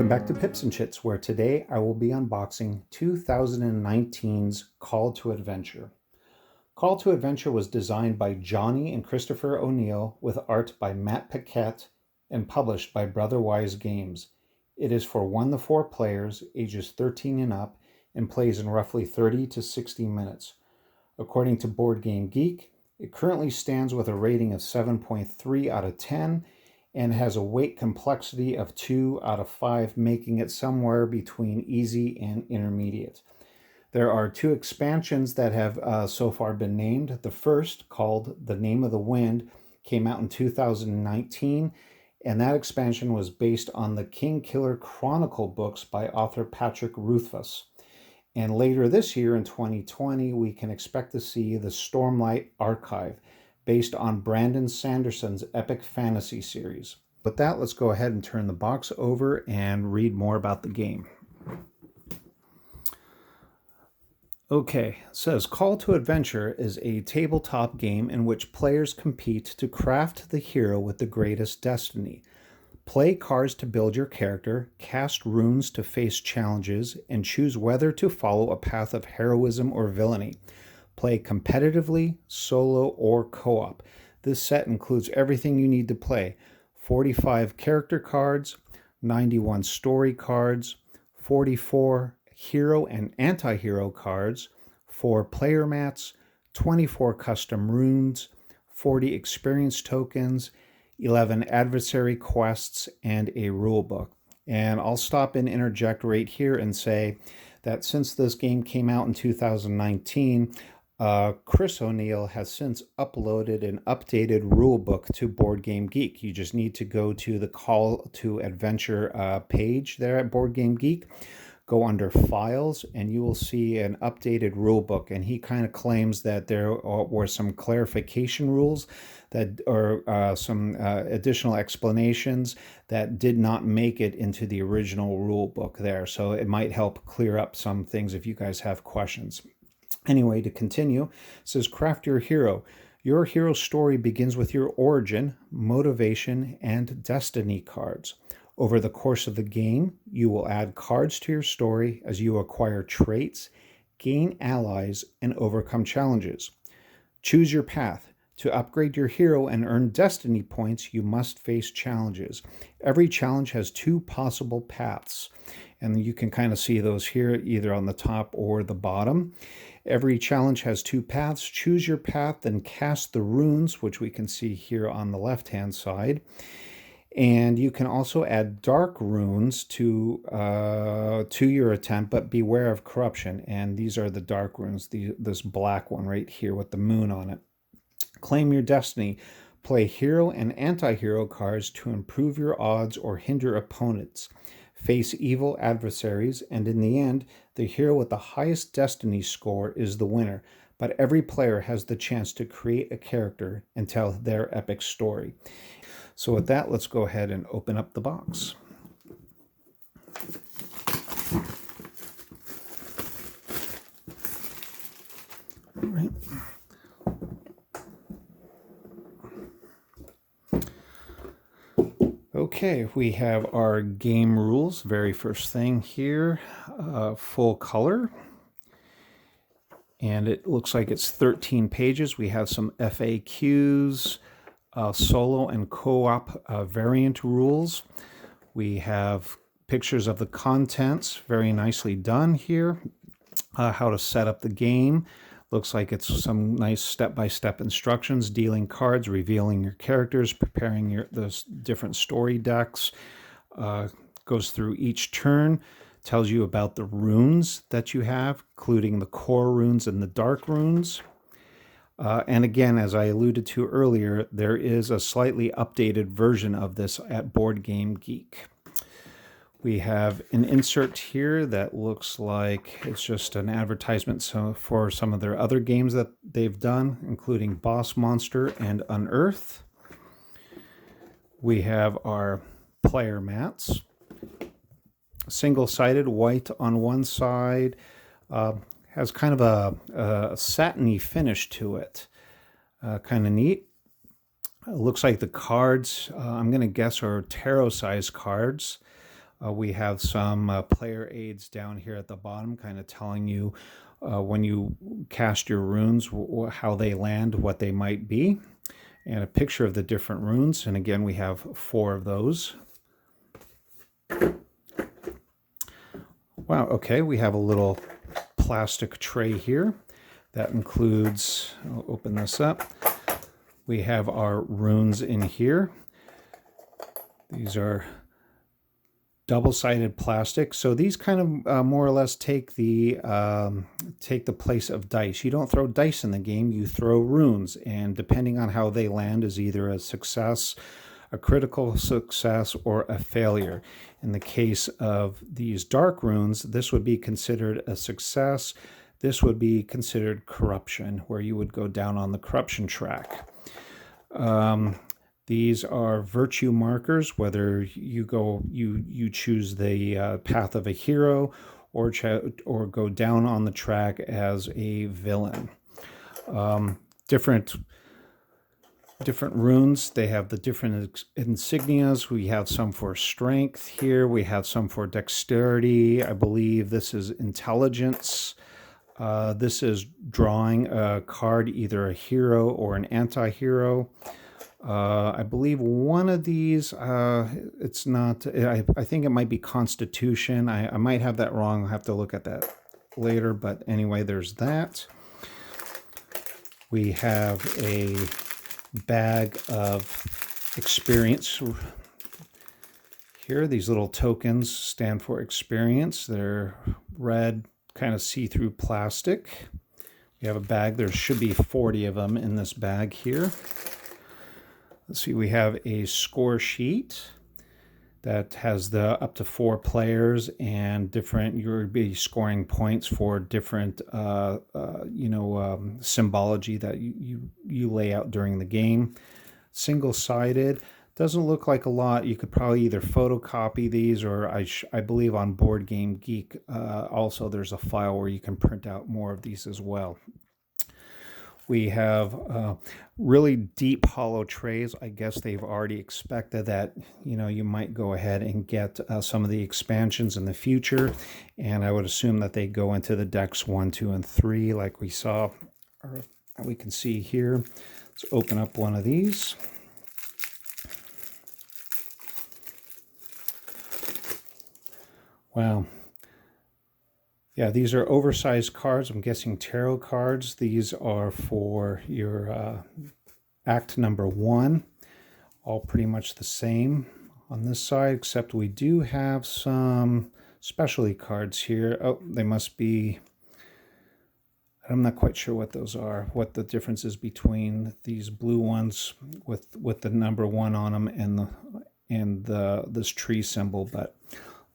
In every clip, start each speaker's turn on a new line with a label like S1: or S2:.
S1: Welcome back to Pips-N-Chits, where today I will be unboxing 2019's Call to Adventure. Call to Adventure was designed by Johnny and Christopher O'Neill with art by Matt Paquette and published by Brotherwise Games. It is for 1 to 4 players, ages 13 and up, and plays in roughly 30 to 60 minutes. According to Board Game Geek, it currently stands with a rating of 7.3 out of 10 and has a weight complexity of 2 out of 5, making it somewhere between easy and intermediate. There are 2 expansions that have so far been named. The first, called The Name of the Wind, came out in 2019, and that expansion was based on the King Killer Chronicle books by author Patrick Rothfuss. And later this year in 2020, we can expect to see the Stormlight Archive, based on Brandon Sanderson's epic fantasy series. With that, let's go ahead and turn the box over and read more about the game. Okay, it says Call to Adventure is a tabletop game in which players compete to craft the hero with the greatest destiny. Play cards to build your character, cast runes to face challenges, and choose whether to follow a path of heroism or villainy. Play competitively, solo, or co-op. This set includes everything you need to play: 45 character cards, 91 story cards, 44 hero and anti-hero cards, 4 player mats, 24 custom runes, 40 experience tokens, 11 adversary quests, and a rulebook. And I'll stop and interject right here and say that since this game came out in 2019, Chris O'Neill has since uploaded an updated rulebook to Board Game Geek. You just need to go to the Call to Adventure page there at Board Game Geek, go under Files, and you will see an updated rulebook. And he kind of claims that there were some clarification rules that, or some additional explanations that did not make it into the original rulebook there. So it might help clear up some things if you guys have questions. Anyway, to continue, it says craft your hero. Your hero story begins with your origin, motivation, and destiny cards. Over the course of the game, you will add cards to your story as you acquire traits, gain allies, and overcome challenges. Choose your path. To upgrade your hero and earn destiny points, you must face challenges. Every challenge has 2 possible paths, and you can kind of see those here either on the top or the bottom. Every challenge has 2 paths. Choose your path, then cast the runes, which we can see here on the left-hand side. And you can also add dark runes to your attempt, but beware of corruption. And these are the dark runes, this black one right here with the moon on it. Claim your destiny. Play hero and anti-hero cards to improve your odds or hinder opponents. Face evil adversaries, and in the end, the hero with the highest destiny score is the winner. But every player has the chance to create a character and tell their epic story. So with that, let's go ahead and open up the box. All right. Okay, we have our game rules. Very first thing here, full color. And it looks like it's 13 pages. We have some FAQs, solo and co-op variant rules. We have pictures of the contents, very nicely done here. How to set up the game. Looks like it's some nice step-by-step instructions, dealing cards, revealing your characters, preparing those different story decks. Goes through each turn, tells you about the runes that you have, including the core runes and the dark runes. And again, as I alluded to earlier, there is a slightly updated version of this at Board Game Geek. We have an insert here that looks like it's just an advertisement for some of their other games that they've done, including Boss Monster and Unearth. We have our player mats. Single-sided, white on one side, has kind of a satiny finish to it. Kind of neat. It looks like the cards, I'm going to guess, are tarot-sized cards. We have some player aids down here at the bottom, kind of telling you when you cast your runes, how they land, what they might be, and a picture of the different runes. And again, we have 4 of those. Wow, okay, we have a little plastic tray here that includes, I'll open this up. We have our runes in here. These are double-sided plastic, so these kind of more or less take the place of dice. You don't throw dice in the game, you throw runes, and depending on how they land is either a success, a critical success, or a failure. In the case of these dark runes, this would be considered a success. This would be considered corruption, where you would go down on the corruption track. These are virtue markers, whether you choose the path of a hero or go down on the track as a villain. Different runes, they have the different insignias. We have some for strength here. We have some for dexterity. I believe this is intelligence. This is drawing a card, either a hero or an anti-hero. I believe one of these, it's not, I think it might be Constitution. I might have that wrong. I'll have to look at that later. But anyway, there's that. We have a bag of experience. Here, these little tokens stand for experience. They're red, kind of see-through plastic. We have a bag. There should be 40 of them in this bag here. Let's see, we have a score sheet that has the up to 4 players and different, you'll be scoring points for different, symbology that you lay out during the game. Single-sided, doesn't look like a lot. You could probably either photocopy these, or I believe on Board Game Geek also there's a file where you can print out more of these as well. We have really deep hollow trays. I guess they've already expected that, you might go ahead and get some of the expansions in the future. And I would assume that they go into the decks 1, 2, and 3 like we saw, or we can see here. Let's open up one of these. Wow. Yeah, these are oversized cards. I'm guessing tarot cards. These are for your act number 1. All pretty much the same on this side, except we do have some specialty cards here. Oh, they must be... I'm not quite sure what those are, what the difference is between these blue ones with the number 1 on them and this tree symbol, but...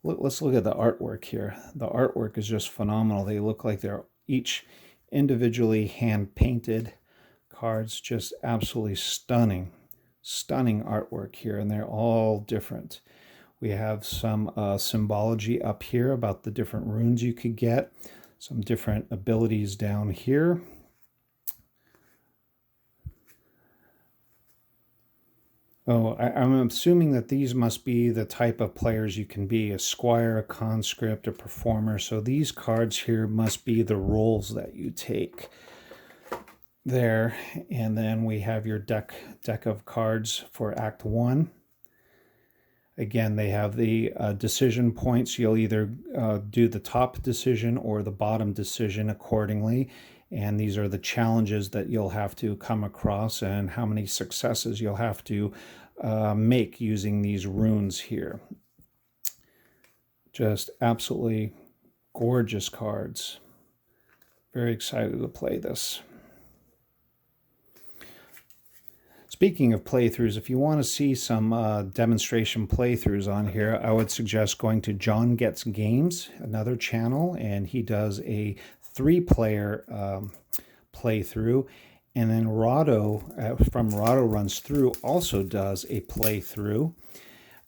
S1: Let's look at the artwork here. The artwork is just phenomenal. They look like they're each individually hand-painted cards. Just absolutely stunning, stunning artwork here, and they're all different. We have some symbology up here about the different runes you could get, some different abilities down here. Oh, I'm assuming that these must be the type of players you can be, a squire, a conscript, a performer. So these cards here must be the roles that you take there. And then we have your deck of cards for Act 1. Again, they have the decision points. You'll either do the top decision or the bottom decision accordingly. And these are the challenges that you'll have to come across and how many successes you'll have to make using these runes here. Just absolutely gorgeous cards. Very excited to play this. Speaking of playthroughs, if you want to see some demonstration playthroughs on here, I would suggest going to John Gets Games, another channel, and he does a 3-player playthrough. And then Rado from Rado Runs Through also does a playthrough,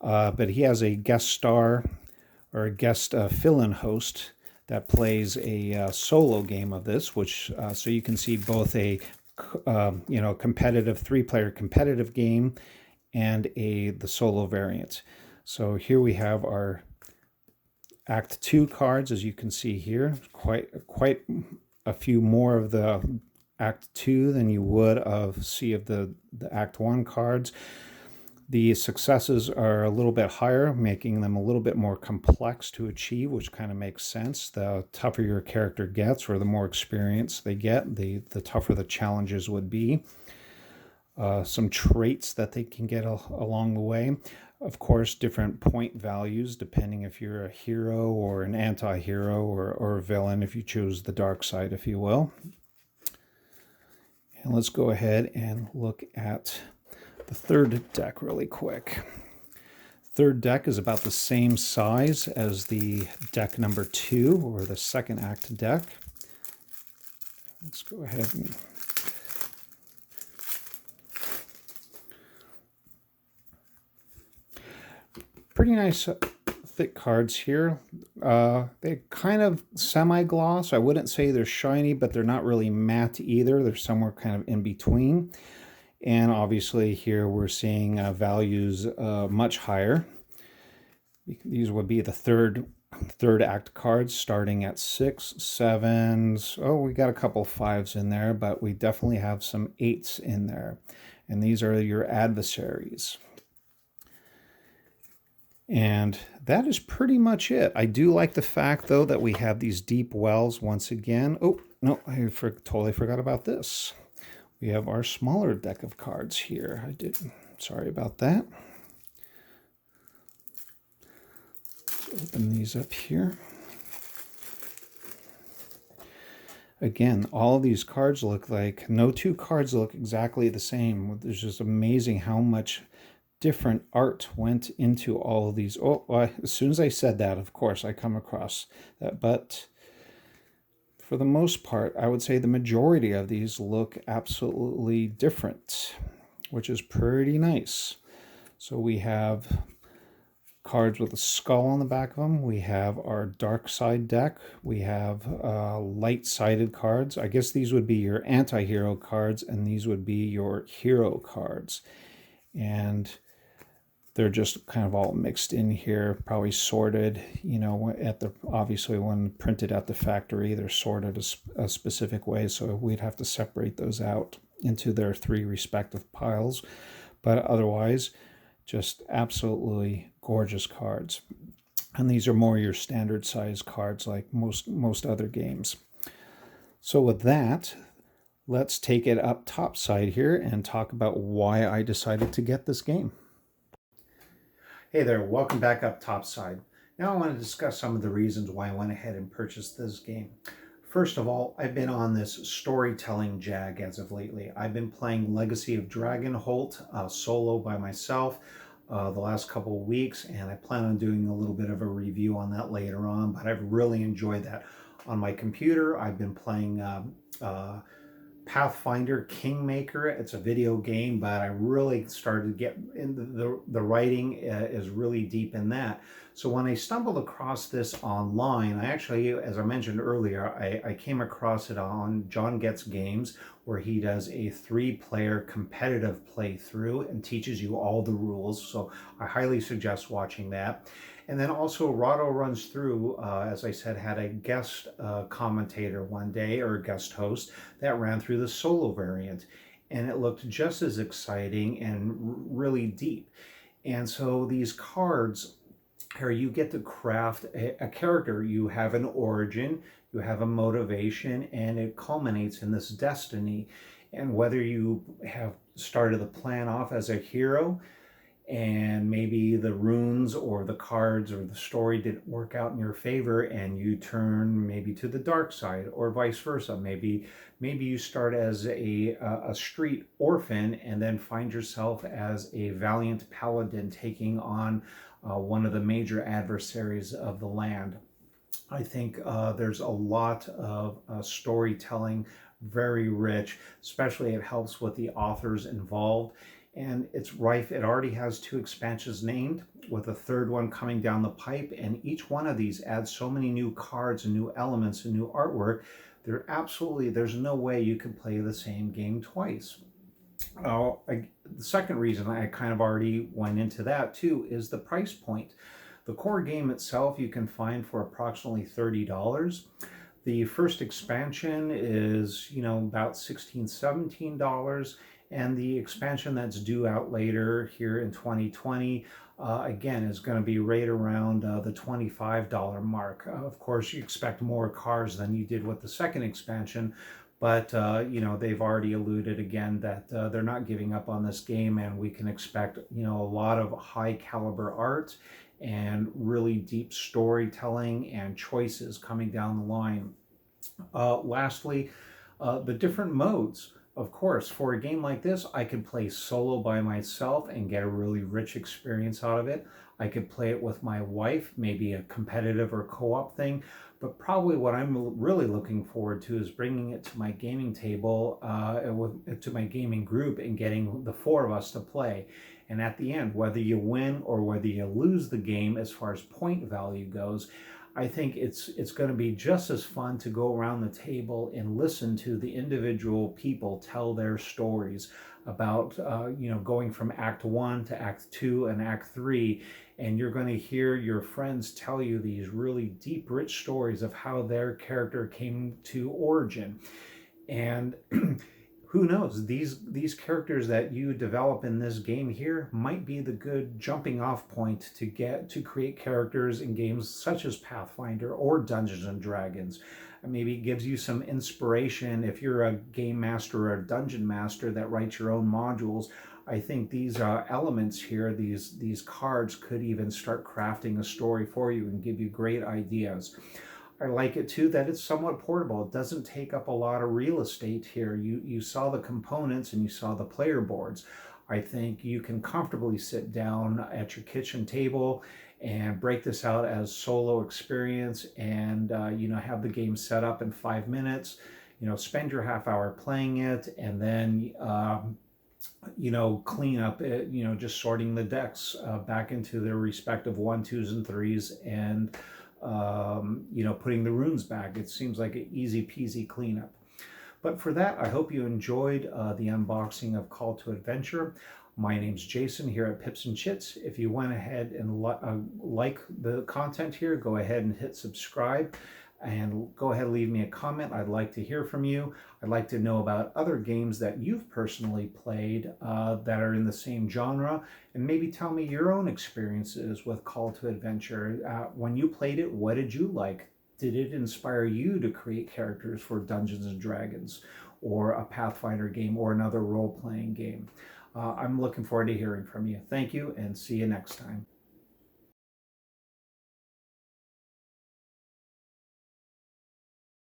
S1: but he has a guest star or a guest fill-in host that plays a solo game of this, which so you can see both a competitive 3-player competitive game and the solo variant. So here we have our Act 2 cards, as you can see here. Quite a few more of the Act 2 than you would of the Act 1 cards. The successes are a little bit higher, making them a little bit more complex to achieve, which kind of makes sense. The tougher your character gets, or the more experience they get, the tougher the challenges would be. Some traits that they can get along the way. Of course, different point values depending if you're a hero or an anti-hero or a villain, if you choose the dark side, if you will. And let's go ahead and look at the third deck really quick. Third deck is about the same size as the deck number 2, or the second act deck. Let's go ahead and pretty nice thick cards here. They kind of semi-gloss. I wouldn't say they're shiny, but they're not really matte either. They're somewhere kind of in between. And obviously here we're seeing values much higher. These would be the third act cards, starting at 6, 7s. Oh, we got a couple 5s in there, but we definitely have some 8s in there. And these are your adversaries. And that is pretty much it. I do like the fact, though, that we have these deep wells once again. Oh, no, I totally forgot about this. We have our smaller deck of cards here. Sorry about that. Let's open these up here. Again, all of these cards look like, no two cards look exactly the same. It's just amazing how much different art went into all of these. Oh, as soon as I said that, of course, I come across that. But for the most part, I would say the majority of these look absolutely different, which is pretty nice. So we have cards with a skull on the back of them. We have our dark side deck. We have light-sided cards. I guess these would be your anti-hero cards, and these would be your hero cards. And they're just kind of all mixed in here, probably sorted, you know, obviously when printed at the factory, they're sorted a specific way. So we'd have to separate those out into their 3 respective piles. But otherwise, just absolutely gorgeous cards. And these are more your standard size cards like most other games. So with that, let's take it up top side here and talk about why I decided to get this game. Hey there, welcome back up topside. Now I want to discuss some of the reasons why I went ahead and purchased this game. First of all, I've been on this storytelling jag as of lately. I've been playing Legacy of Dragonholt solo by myself the last couple of weeks, and I plan on doing a little bit of a review on that later on, but I've really enjoyed that. On my computer, I've been playing Pathfinder Kingmaker. It's a video game, but I really started to get into the writing is really deep in that. So when I stumbled across this online, I actually, as I mentioned earlier, I came across it on John Gets Games, where he does a 3-player competitive playthrough and teaches you all the rules. So I highly suggest watching that. And then also Rahdo Runs Through, as I said, had a guest commentator one day, or a guest host, that ran through the solo variant. And it looked just as exciting and really deep. And so these cards, here you get to craft a character. You have an origin, you have a motivation, and it culminates in this destiny. And whether you have started the plan off as a hero, and maybe the runes or the cards or the story didn't work out in your favor and you turn maybe to the dark side, or vice versa. Maybe you start as a street orphan and then find yourself as a valiant paladin taking on one of the major adversaries of the land. I think there's a lot of storytelling, very rich, especially it helps with the authors involved. And it's rife. It already has 2 expansions named, with a 3rd one coming down the pipe. And each one of these adds so many new cards and new elements and new artwork. There's no way you can play the same game twice. The second reason, I kind of already went into that too, is the price point. The core game itself you can find for approximately $30. The first expansion is, about $16, $17. And the expansion that's due out later here in 2020, again, is going to be right around the $25 mark. Of course, you expect more cars than you did with the second expansion, but they've already alluded again that they're not giving up on this game, and we can expect a lot of high caliber art and really deep storytelling and choices coming down the line. Lastly, the different modes. Of course, for a game like this, I could play solo by myself and get a really rich experience out of it. I could play it with my wife, maybe a competitive or co-op thing. But probably what I'm really looking forward to is bringing it to my gaming table, to my gaming group, and getting the four of us to play. And at the end, whether you win or whether you lose the game as far as point value goes, I think it's going to be just as fun to go around the table and listen to the individual people tell their stories about going from Act 1 to Act 2 and Act 3, and you're going to hear your friends tell you these really deep, rich stories of how their character came to origin. And who knows, these characters that you develop in this game here might be the good jumping off point to get to create characters in games such as Pathfinder or Dungeons and Dragons. Maybe it gives you some inspiration if you're a game master or a dungeon master that writes your own modules. I think these elements here, these cards, could even start crafting a story for you and give you great ideas. I like it too that it's somewhat portable. It doesn't take up a lot of real estate here. You saw the components and you saw the player boards. I think you can comfortably sit down at your kitchen table and break this out as solo experience, and have the game set up in 5 minutes. Spend your half hour playing it, and then clean up it, just sorting the decks back into their respective 1, 2s, and 3s, and putting the runes back. It seems like an easy peasy cleanup. But for that, I hope you enjoyed the unboxing of Call to Adventure. My name's Jason here at Pips-N-Chits. If you went ahead and like the content here, go ahead and hit subscribe, and go ahead and leave me a comment. I'd like to hear from you. I'd like to know about other games that you've personally played that are in the same genre, and maybe tell me your own experiences with Call to Adventure. When you played it, what did you like? Did it inspire you to create characters for Dungeons and Dragons, or a Pathfinder game, or another role-playing game? I'm looking forward to hearing from you. Thank you, and see you next time.